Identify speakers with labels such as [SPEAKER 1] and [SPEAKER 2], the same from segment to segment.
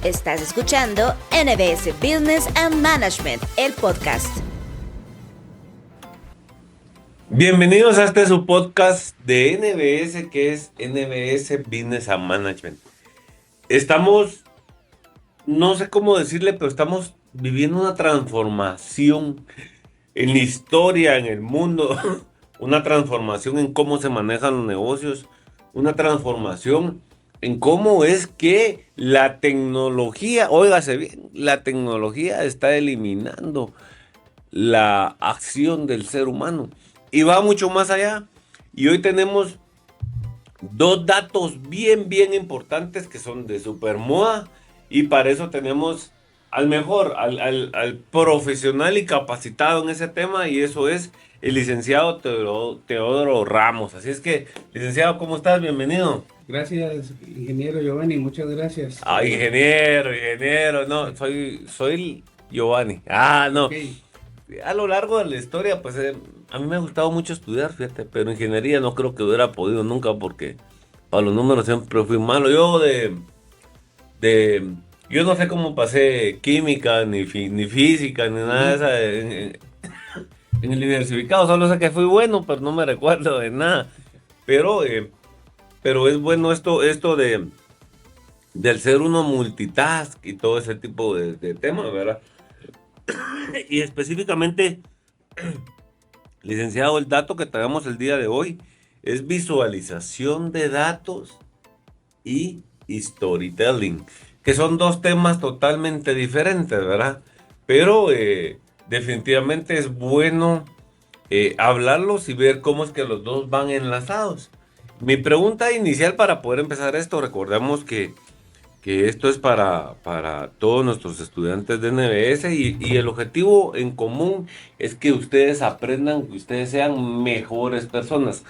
[SPEAKER 1] Estás escuchando NBS Business and Management, el podcast.
[SPEAKER 2] Bienvenidos a su podcast de NBS, que es NBS Business and Management. Estamos, no sé cómo decirle, pero estamos viviendo una transformación en la historia, en el mundo, una transformación en cómo se manejan los negocios, una transformación en cómo es que la tecnología, óigase bien, la tecnología está eliminando la acción del ser humano y va mucho más allá. Y hoy tenemos dos datos bien importantes que son de supermoda, y para eso tenemos al mejor, al profesional y capacitado en ese tema, y eso es el licenciado Teodoro Ramos. Así es que, licenciado, ¿cómo estás? Bienvenido.
[SPEAKER 3] Gracias, ingeniero Giovanni, muchas gracias.
[SPEAKER 2] Ingeniero, no, soy Giovanni. No.
[SPEAKER 3] Okay.
[SPEAKER 2] A lo largo de la historia, pues a mí me ha gustado mucho estudiar, fíjate, pero ingeniería no creo que hubiera podido nunca porque para los números siempre fui malo. Yo no sé cómo pasé química, ni física, ni nada de esa en el diversificado. Solo sé que fui bueno, pero no me recuerdo de nada. Pero es bueno esto del ser uno multitask y todo ese tipo de temas, ¿verdad? Y específicamente, licenciado, el dato que traemos el día de hoy es visualización de datos y storytelling, que son dos temas totalmente diferentes, ¿verdad? Pero definitivamente es bueno hablarlos y ver cómo es que los dos van enlazados. Mi pregunta inicial para poder empezar esto, recordemos que esto es para todos nuestros estudiantes de NBS, y el objetivo en común es que ustedes aprendan, que ustedes sean mejores personas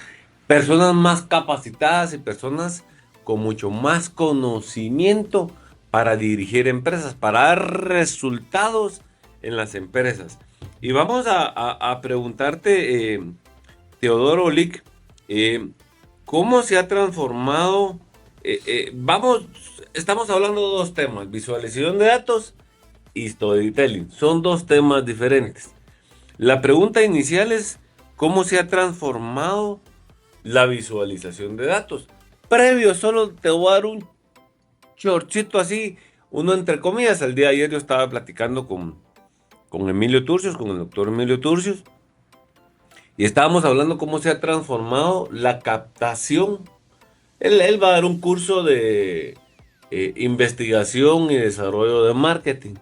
[SPEAKER 2] más capacitadas y personas con mucho más conocimiento para dirigir empresas, para dar resultados en las empresas. Y vamos a preguntarte, Teodoro Lick, ¿cómo se ha transformado? Estamos hablando de dos temas: visualización de datos y storytelling. Son dos temas diferentes. La pregunta inicial es: ¿cómo se ha transformado la visualización de datos? Previo, solo te voy a dar un chorchito así, uno entre comillas. El día de ayer yo estaba platicando con Emilio Turcios, con el doctor Emilio Turcios, y estábamos hablando cómo se ha transformado la captación. Él va a dar un curso de investigación y desarrollo de marketing.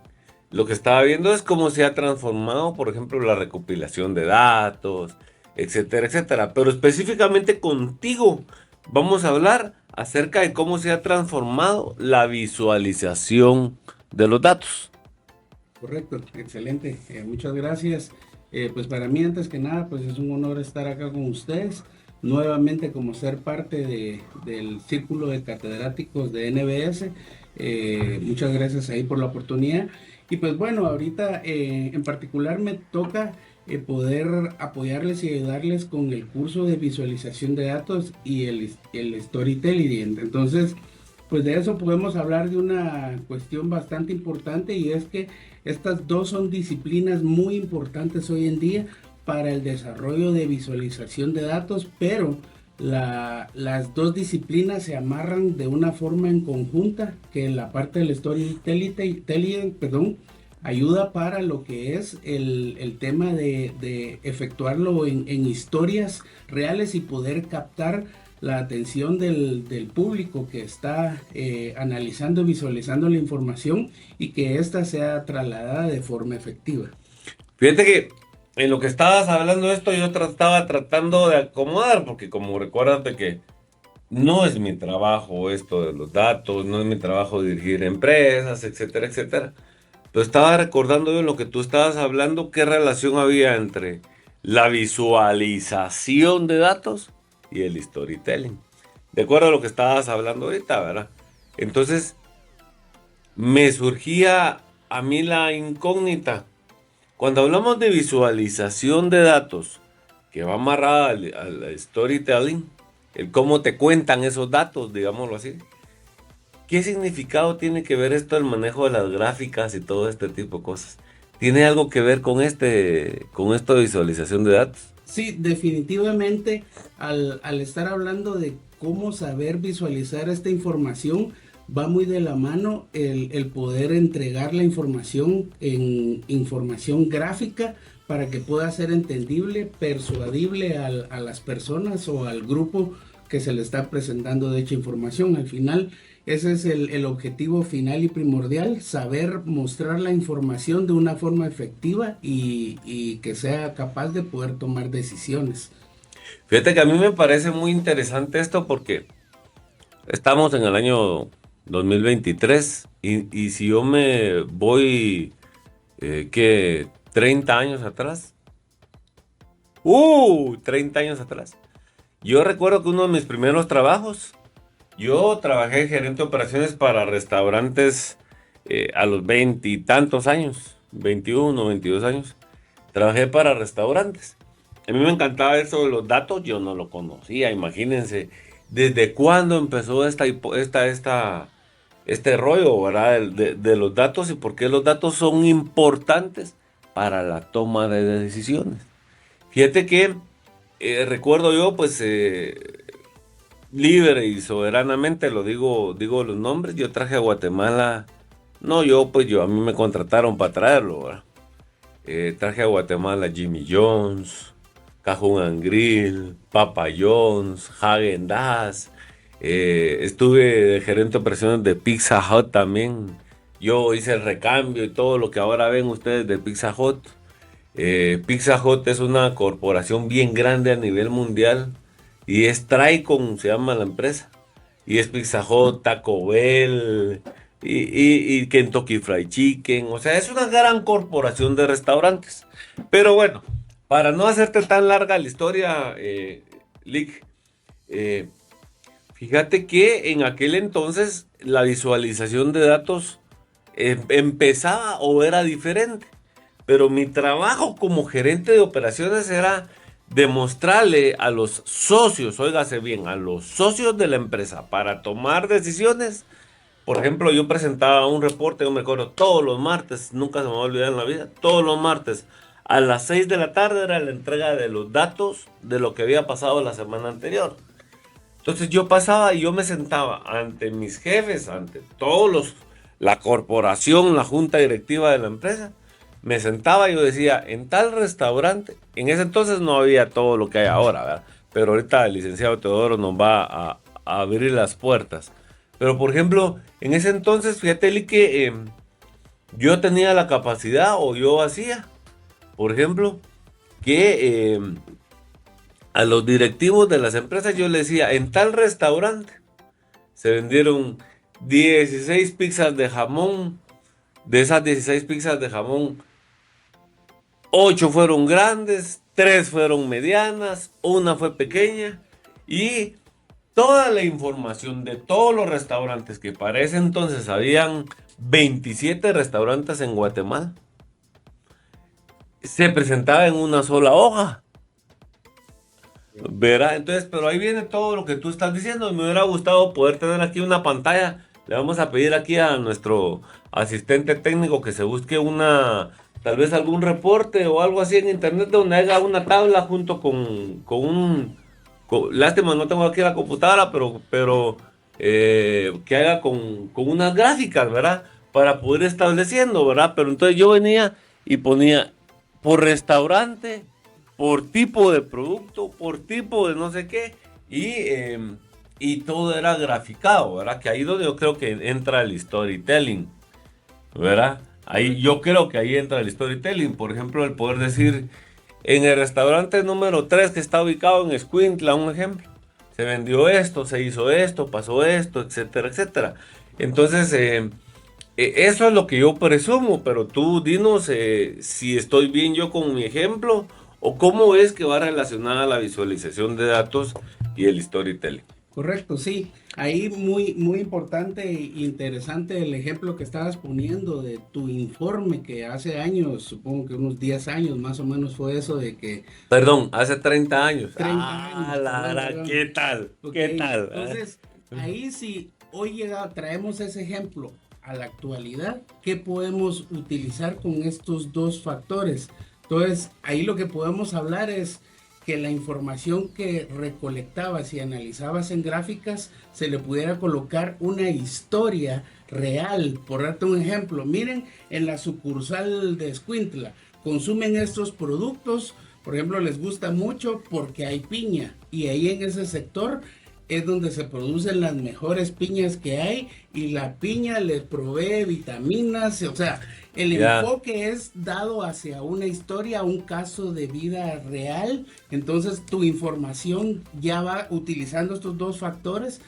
[SPEAKER 2] Lo que estaba viendo es cómo se ha transformado, por ejemplo, la recopilación de datos, etcétera, etcétera. Pero específicamente contigo vamos a hablar acerca de cómo se ha transformado la visualización de los datos.
[SPEAKER 3] Correcto, excelente. Muchas gracias. Pues para mí, antes que nada, pues es un honor estar acá con ustedes. Nuevamente, como ser parte del círculo de catedráticos de NBS. Muchas gracias ahí por la oportunidad. Y pues bueno, ahorita en particular me toca poder apoyarles y ayudarles con el curso de visualización de datos y el storytelling. Entonces, pues de eso podemos hablar de una cuestión bastante importante, y es que estas dos son disciplinas muy importantes hoy en día para el desarrollo de visualización de datos, pero las dos disciplinas se amarran de una forma en conjunta, que en la parte del storytelling, ayuda para lo que es el tema de efectuarlo en historias reales y poder captar la atención del público que está analizando y visualizando la información, y que ésta sea trasladada de forma efectiva.
[SPEAKER 2] Fíjate que en lo que estabas hablando de esto, yo estaba tratando de acomodar, porque como recuérdate que no es mi trabajo esto de los datos, no es mi trabajo dirigir empresas, etcétera, etcétera. Pero estaba recordando yo en lo que tú estabas hablando, qué relación había entre la visualización de datos y el storytelling. De acuerdo a lo que estabas hablando ahorita, ¿verdad? Entonces, me surgía a mí la incógnita. Cuando hablamos de visualización de datos, que va amarrada al storytelling, el cómo te cuentan esos datos, digámoslo así. ¿qué significado tiene que ver esto del manejo de las gráficas y todo este tipo de cosas? ¿Tiene algo que ver con esto de visualización de datos?
[SPEAKER 3] Sí, definitivamente al estar hablando de cómo saber visualizar esta información, va muy de la mano el poder entregar la información en información gráfica para que pueda ser entendible, persuadible a las personas o al grupo que se le está presentando dicha información. Al final, ese es el objetivo final y primordial, saber mostrar la información de una forma efectiva y que sea capaz de poder tomar decisiones.
[SPEAKER 2] Fíjate que a mí me parece muy interesante esto porque estamos en el año 2023 y si yo me voy, ¿qué? 30 años atrás. 30 años atrás. Yo recuerdo que uno de mis primeros trabajos, yo trabajé gerente de operaciones para restaurantes a los 20 y tantos años, 21, 22 años. Trabajé para restaurantes. A mí me encantaba eso de los datos, yo no lo conocía, imagínense. ¿Desde cuándo empezó este rollo, ¿verdad? De los datos y por qué los datos son importantes para la toma de decisiones? Fíjate que recuerdo yo, pues, libre y soberanamente, digo los nombres, yo traje a Guatemala, no yo, a mí me contrataron para traerlo, ¿verdad? Traje a Guatemala Jimmy John's, Cajun and Grill, Papa John's, Häagen Dazs. Estuve de gerente de operaciones de Pizza Hut también. Yo hice el recambio y todo lo que ahora ven ustedes de Pizza Hut. Pizza Hut es una corporación bien grande a nivel mundial y es Tricon, se llama la empresa. Y es Pizza Hut, Taco Bell y Kentucky Fried Chicken. O sea, es una gran corporación de restaurantes. Pero bueno, para no hacerte tan larga la historia, Lick, fíjate que en aquel entonces la visualización de datos empezaba o era diferente. Pero mi trabajo como gerente de operaciones era demostrarle a los socios, óigase bien, a los socios de la empresa para tomar decisiones. Por ejemplo, yo presentaba un reporte, yo me acuerdo, todos los martes, nunca se me va a olvidar en la vida, todos los martes a las 6 de la tarde era la entrega de los datos de lo que había pasado la semana anterior. Entonces yo pasaba y yo me sentaba ante mis jefes, ante la corporación, la junta directiva de la empresa. Me sentaba y yo decía, en tal restaurante, en ese entonces no había todo lo que hay ahora, ¿verdad? Pero ahorita el licenciado Teodoro nos va a abrir las puertas. Pero por ejemplo, en ese entonces, fíjate que yo tenía la capacidad, o yo hacía, por ejemplo, que a los directivos de las empresas yo les decía, en tal restaurante se vendieron 16 pizzas de jamón. De esas 16 pizzas de jamón, 8 fueron grandes, 3 fueron medianas, una fue pequeña. Y toda la información de todos los restaurantes, que para ese entonces habían 27 restaurantes en Guatemala, se presentaba en una sola hoja. ¿Verá? Entonces, pero ahí viene todo lo que tú estás diciendo. Me hubiera gustado poder tener aquí una pantalla. Le vamos a pedir aquí a nuestro asistente técnico que se busque tal vez algún reporte o algo así en internet donde haga una tabla junto lástima, no tengo aquí la computadora, pero que haga con unas gráficas, ¿verdad? Para poder ir estableciendo, ¿verdad? Pero entonces yo venía y ponía por restaurante, por tipo de producto, por tipo de no sé qué, y todo era graficado, ¿verdad? Que ahí donde yo creo que entra el storytelling, ¿verdad? Yo creo que ahí entra el storytelling. Por ejemplo, el poder decir, en el restaurante número 3 que está ubicado en Escuintla, un ejemplo, se vendió esto, se hizo esto, pasó esto, etcétera, etcétera. Entonces, eso es lo que yo presumo, pero tú dinos si estoy bien yo con mi ejemplo o cómo es que va relacionada la visualización de datos y el storytelling.
[SPEAKER 3] Correcto, sí. Ahí muy, muy importante e interesante el ejemplo que estabas poniendo de tu informe que hace años, supongo que unos 10 años más o menos fue eso de que...
[SPEAKER 2] Perdón, hace 30 años.
[SPEAKER 3] 30 años.
[SPEAKER 2] Lara, ¿qué tal?
[SPEAKER 3] Okay.
[SPEAKER 2] ¿Qué tal?
[SPEAKER 3] Entonces, ahí si hoy traemos ese ejemplo a la actualidad, ¿qué podemos utilizar con estos dos factores? Entonces, ahí lo que podemos hablar es que la información que recolectabas y analizabas en gráficas se le pudiera colocar una historia real. Por darte un ejemplo, miren, en la sucursal de Escuintla consumen estos productos, por ejemplo, les gusta mucho porque hay piña, y ahí en ese sector es donde se producen las mejores piñas que hay, y la piña les provee vitaminas, o sea, el enfoque es dado hacia una historia, un caso de vida real. Entonces tu información ya va utilizando estos dos factores,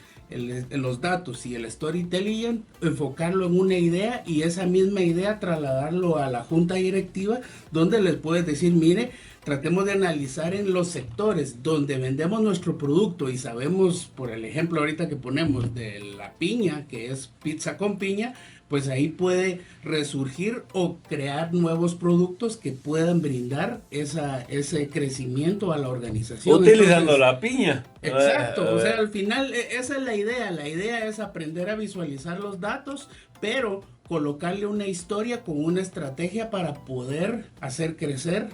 [SPEAKER 3] los datos y el storytelling, enfocarlo en una idea, y esa misma idea trasladarlo a la junta directiva, donde les puedes decir, mire, tratemos de analizar en los sectores donde vendemos nuestro producto y sabemos, por el ejemplo ahorita que ponemos de la piña, que es pizza con piña, pues ahí puede resurgir o crear nuevos productos que puedan brindar ese crecimiento a la organización.
[SPEAKER 2] Utilizando entonces, la piña.
[SPEAKER 3] Exacto, o sea, al final esa es la idea es aprender a visualizar los datos, pero colocarle una historia con una estrategia para poder hacer crecer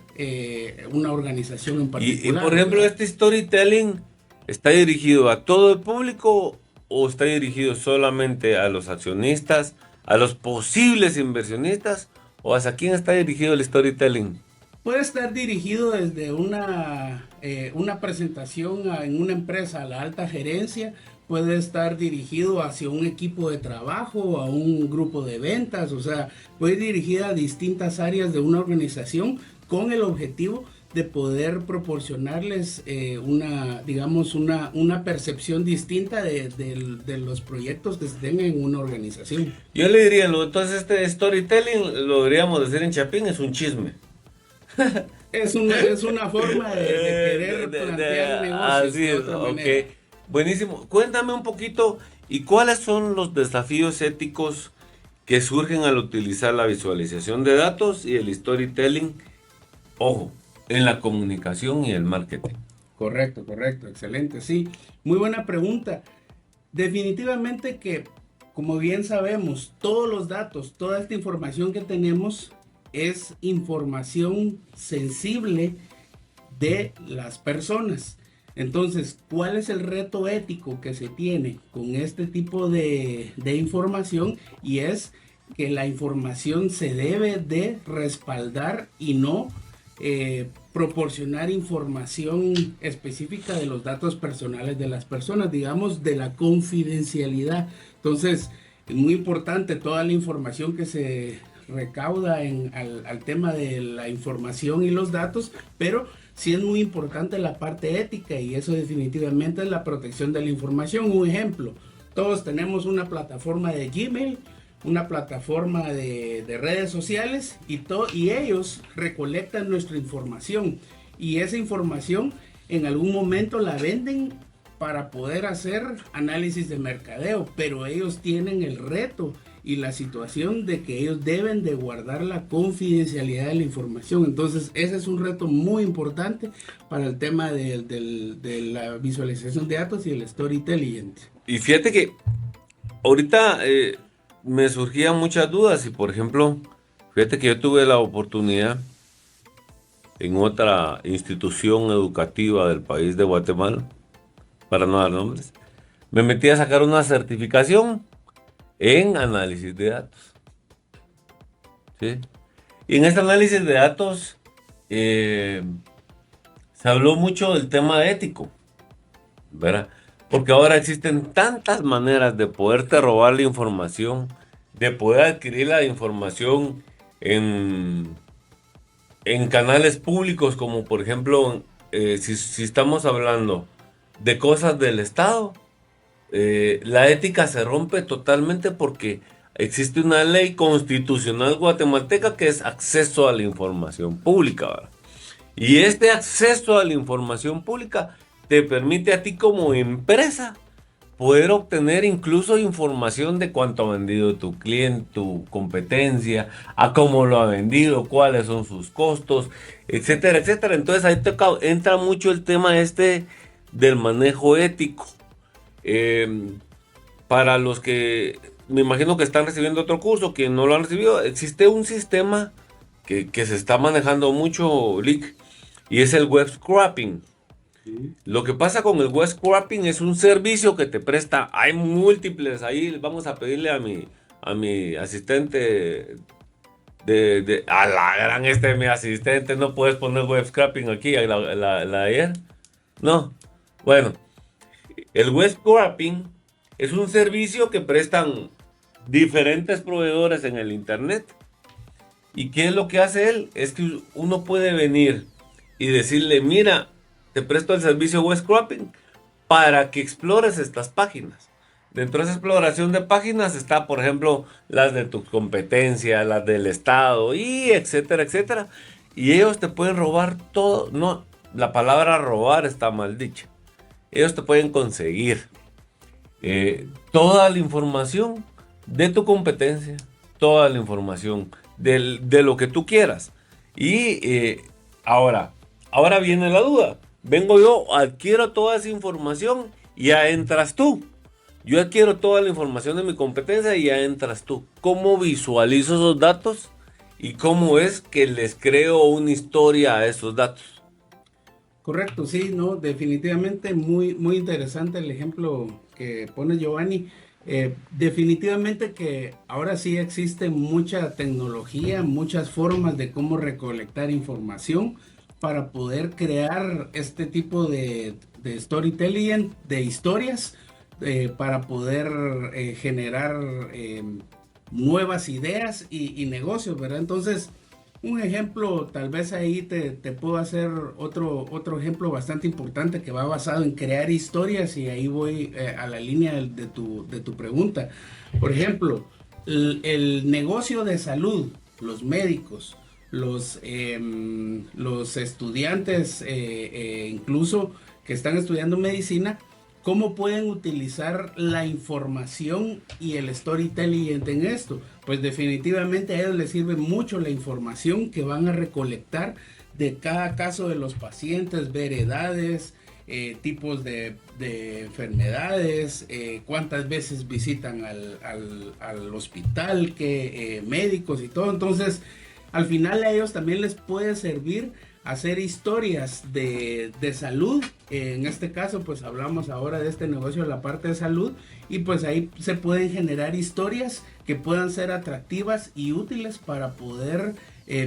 [SPEAKER 3] una organización en particular.
[SPEAKER 2] Y por ejemplo, ¿este storytelling está dirigido a todo el público o está dirigido solamente a los accionistas, a los posibles inversionistas, o hacia quién está dirigido el storytelling?
[SPEAKER 3] Puede estar dirigido desde una presentación en una empresa a la alta gerencia, puede estar dirigido hacia un equipo de trabajo, a un grupo de ventas, o sea, puede ir dirigida a distintas áreas de una organización con el objetivo de poder proporcionarles una percepción distinta de los proyectos que se tengan en una organización.
[SPEAKER 2] Yo le diría, entonces este storytelling, lo deberíamos decir en Chapín, es un chisme.
[SPEAKER 3] Es una forma de querer plantear negocios.
[SPEAKER 2] Así es, ok. Buenísimo. Cuéntame un poquito, ¿y cuáles son los desafíos éticos que surgen al utilizar la visualización de datos y el storytelling? Ojo, en la comunicación y el marketing.
[SPEAKER 3] Correcto, excelente, sí. Muy buena pregunta. Definitivamente que, como bien sabemos, todos los datos, toda esta información que tenemos es información sensible de las personas. Entonces, ¿cuál es el reto ético que se tiene con este tipo de información? Y es que la información se debe de respaldar y no proporcionar información específica de los datos personales de las personas, digamos, de la confidencialidad. Entonces, es muy importante toda la información que se recauda al tema de la información y los datos, pero sí es muy importante la parte ética, y eso definitivamente es la protección de la información. Un ejemplo, todos tenemos una plataforma de Gmail, una plataforma de redes sociales, y ellos recolectan nuestra información, y esa información en algún momento la venden para poder hacer análisis de mercadeo, pero ellos tienen el reto y la situación de que ellos deben de guardar la confidencialidad de la información. Entonces ese es un reto muy importante para el tema de la visualización de datos y el storytelling.
[SPEAKER 2] Y fíjate que ahorita me surgían muchas dudas, y por ejemplo, fíjate que yo tuve la oportunidad en otra institución educativa del país de Guatemala, para no dar nombres, me metí a sacar una certificación en análisis de datos. ¿Sí? Y en este análisis de datos se habló mucho del tema ético, ¿verdad? Porque ahora existen tantas maneras de poderte robar la información, de poder adquirir la información en canales públicos, como por ejemplo, si estamos hablando de cosas del Estado, la ética se rompe totalmente porque existe una ley constitucional guatemalteca que es acceso a la información pública, ¿verdad? Y este acceso a la información pública te permite a ti como empresa poder obtener incluso información de cuánto ha vendido tu cliente, tu competencia, a cómo lo ha vendido, cuáles son sus costos, etcétera, etcétera. Entonces ahí entra mucho el tema del manejo ético. para los que me imagino que están recibiendo otro curso, que no lo han recibido, existe un sistema que se está manejando mucho, Lick, y es el web scraping. Lo que pasa con el web scraping es un servicio que te presta, hay múltiples, ahí vamos a pedirle a mi asistente a la gran mi asistente, no puedes poner web scraping aquí, la ayer. No, bueno, el web scraping es un servicio que prestan diferentes proveedores en el internet. ¿Y qué es lo que hace él? Es que uno puede venir y decirle, mira, te presto el servicio web scraping para que explores estas páginas. Dentro de esa exploración de páginas está, por ejemplo, las de tu competencia, las del estado, y etcétera, etcétera. Y ellos te pueden robar todo. No, la palabra robar está mal dicha. Ellos te pueden conseguir toda la información de tu competencia, toda la información de lo que tú quieras. Y ahora viene la duda. Vengo yo, adquiero toda esa información y ya entras tú. Yo adquiero toda la información de mi competencia y ya entras tú. ¿Cómo visualizo esos datos? ¿Y cómo es que les creo una historia a esos datos?
[SPEAKER 3] Correcto, sí, no, definitivamente muy, muy interesante el ejemplo que pone Giovanni. Definitivamente que ahora sí existe mucha tecnología, muchas formas de cómo recolectar información para poder crear este tipo de storytelling, de historias, para poder generar nuevas ideas y negocios, ¿verdad? Entonces, un ejemplo, tal vez ahí te puedo hacer otro ejemplo bastante importante que va basado en crear historias y ahí voy a la línea de tu pregunta. Por ejemplo, el negocio de salud, los médicos, los estudiantes, incluso que están estudiando medicina, ¿cómo pueden utilizar la información y el storytelling en esto? Pues definitivamente a ellos les sirve mucho la información que van a recolectar de cada caso de los pacientes, ver edades, tipos de enfermedades, cuántas veces visitan al hospital, qué médicos y todo. Entonces, al final a ellos también les puede servir hacer historias de salud. En este caso, pues hablamos ahora de este negocio de la parte de salud y pues ahí se pueden generar historias que puedan ser atractivas y útiles para poder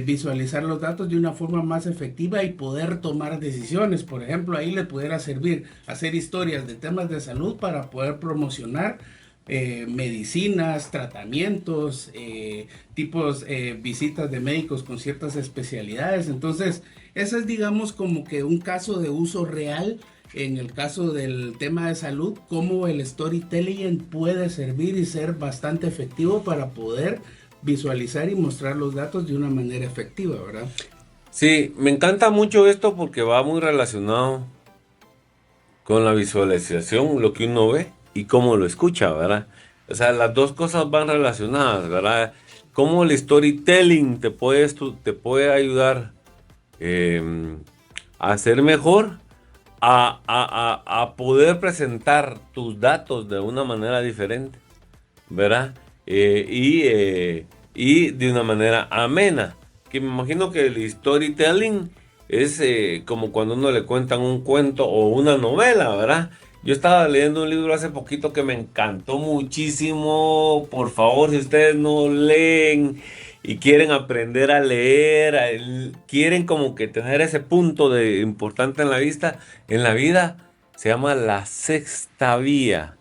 [SPEAKER 3] visualizar los datos de una forma más efectiva y poder tomar decisiones. Por ejemplo, ahí le pudiera servir hacer historias de temas de salud para poder promocionar medicinas, tratamientos, tipos, visitas de médicos con ciertas especialidades. Entonces, ese es, digamos, como que un caso de uso real en el caso del tema de salud, cómo el storytelling puede servir y ser bastante efectivo para poder visualizar y mostrar los datos de una manera efectiva, ¿verdad?
[SPEAKER 2] Sí, me encanta mucho esto porque va muy relacionado con la visualización, lo que uno ve y cómo lo escucha, ¿verdad? O sea, las dos cosas van relacionadas, ¿verdad? Cómo el storytelling te puede ayudar a ser mejor, a poder presentar tus datos de una manera diferente, ¿verdad? Y de una manera amena. Que me imagino que el storytelling es como cuando uno le cuentan un cuento o una novela, ¿verdad? Yo estaba leyendo un libro hace poquito que me encantó muchísimo. Por favor, si ustedes no leen y quieren aprender a leer, quieren como que tener ese punto de importante en la vida, se llama La Sexta Vía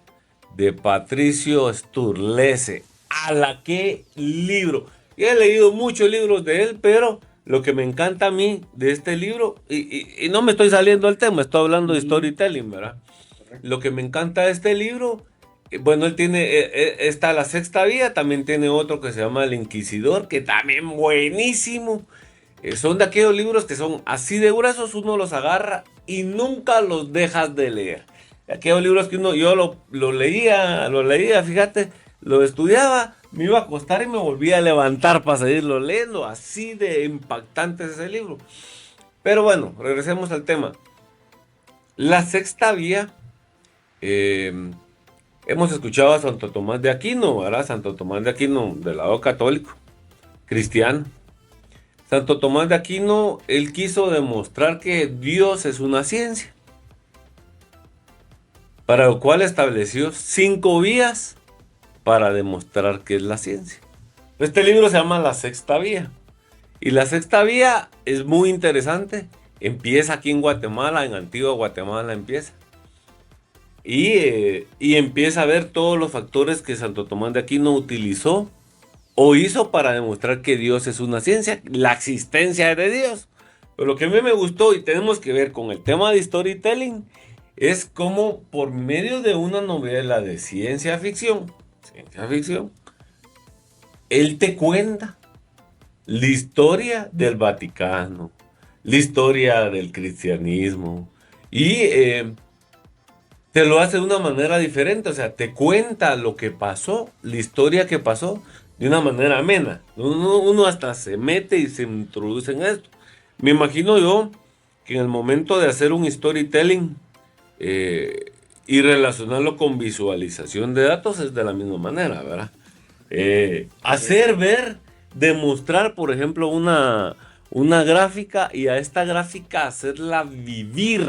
[SPEAKER 2] de Patricio Sturlese. ¡Hala, qué libro! Yo he leído muchos libros de él, pero lo que me encanta a mí de este libro, y no me estoy saliendo del tema, estoy hablando de storytelling, ¿verdad? Lo que me encanta de este libro, bueno, él tiene, está La Sexta Vía, también tiene otro que se llama El Inquisidor, que también buenísimo. Son de aquellos libros que son así de gruesos, uno los agarra y nunca los dejas de leer. Aquellos libros que yo lo leía, fíjate, lo estudiaba, me iba a acostar y me volvía a levantar para seguirlo leyendo. Así de impactante es ese libro. Pero bueno, regresemos al tema. La Sexta Vía hemos escuchado a Santo Tomás de Aquino, ¿verdad? Santo Tomás de Aquino del lado católico, cristiano. Santo Tomás de Aquino, él quiso demostrar que Dios es una ciencia, para lo cual estableció 5 vías para demostrar que es la ciencia. Este libro se llama La Sexta Vía. Y la Sexta Vía es muy interesante. Empieza aquí en Guatemala, en Antigua Guatemala empieza. Y empieza a ver todos los factores que Santo Tomás de Aquino utilizó o hizo para demostrar que Dios es una ciencia, la existencia de Dios. Pero lo que a mí me gustó y tenemos que ver con el tema de storytelling es cómo por medio de una novela de ciencia ficción, él te cuenta la historia del Vaticano, la historia del cristianismo y te lo hace de una manera diferente, o sea, te cuenta lo que pasó, la historia que pasó de una manera amena. Uno hasta se mete y se introduce en esto. Me imagino yo que en el momento de hacer un storytelling y relacionarlo con visualización de datos es de la misma manera, ¿verdad? Hacer ver, demostrar, por ejemplo, una gráfica y a esta gráfica hacerla vivir,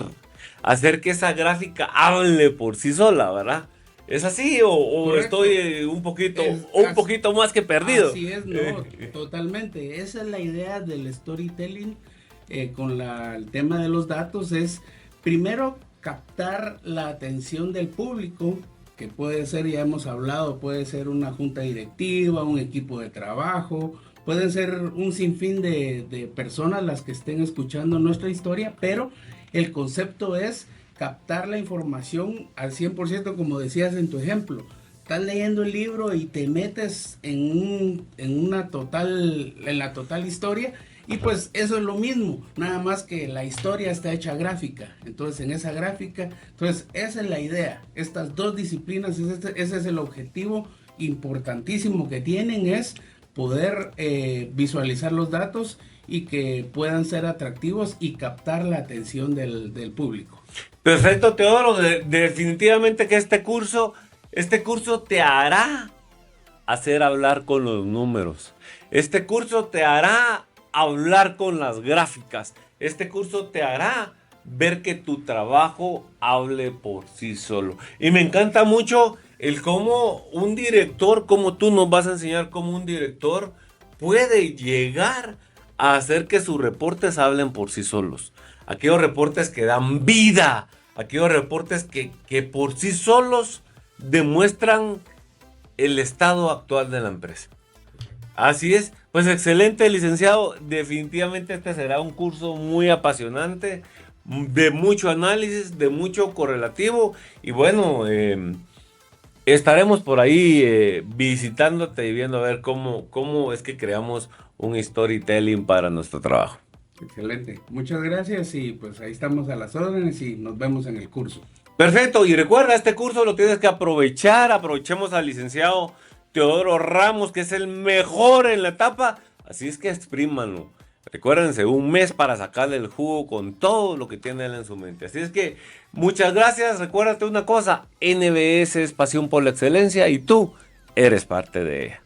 [SPEAKER 2] hacer que esa gráfica hable por sí sola, ¿verdad? ¿Es así o estoy un poquito más que perdido?
[SPEAKER 3] Así es, no, totalmente. Esa es la idea del storytelling con el tema de los datos, es primero captar la atención del público, que puede ser, ya hemos hablado, puede ser una junta directiva, un equipo de trabajo, pueden ser un sinfín de personas las que estén escuchando nuestra historia, pero el concepto es captar la información al 100%, como decías en tu ejemplo. Estás leyendo el libro y te metes en la total historia, y pues eso es lo mismo, nada más que la historia está hecha gráfica. Entonces en esa gráfica, entonces esa es la idea. Estas dos disciplinas, ese es el objetivo importantísimo que tienen, es poder visualizar los datos y que puedan ser atractivos y captar la atención del público.
[SPEAKER 2] Perfecto, Teodoro. Definitivamente que este curso te hará hacer hablar con los números. Este curso te hará hablar con las gráficas. Este curso te hará ver que tu trabajo hable por sí solo. Y me encanta mucho el cómo un director, como tú nos vas a enseñar cómo un director puede llegar a hacer que sus reportes hablen por sí solos. Aquellos reportes que dan vida, aquellos reportes que por sí solos demuestran el estado actual de la empresa. Así es, pues excelente, licenciado. Definitivamente este será un curso muy apasionante, de mucho análisis, de mucho correlativo. Y bueno, estaremos por ahí visitándote y viendo a ver cómo es que creamos un storytelling para nuestro trabajo.
[SPEAKER 3] Excelente, muchas gracias y pues ahí estamos a las órdenes y nos vemos en el curso.
[SPEAKER 2] Perfecto, y recuerda, este curso lo tienes que aprovechar. Aprovechemos al licenciado Teodoro Ramos, que es el mejor en la etapa, así es que exprímanlo. Recuérdense, un mes para sacarle el jugo con todo lo que tiene él en su mente. Así es que muchas gracias. Recuérdate una cosa, NBS es pasión por la excelencia y tú eres parte de ella.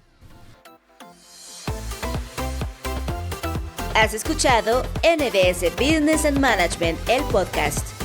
[SPEAKER 1] Has escuchado NBS Business and Management, el podcast.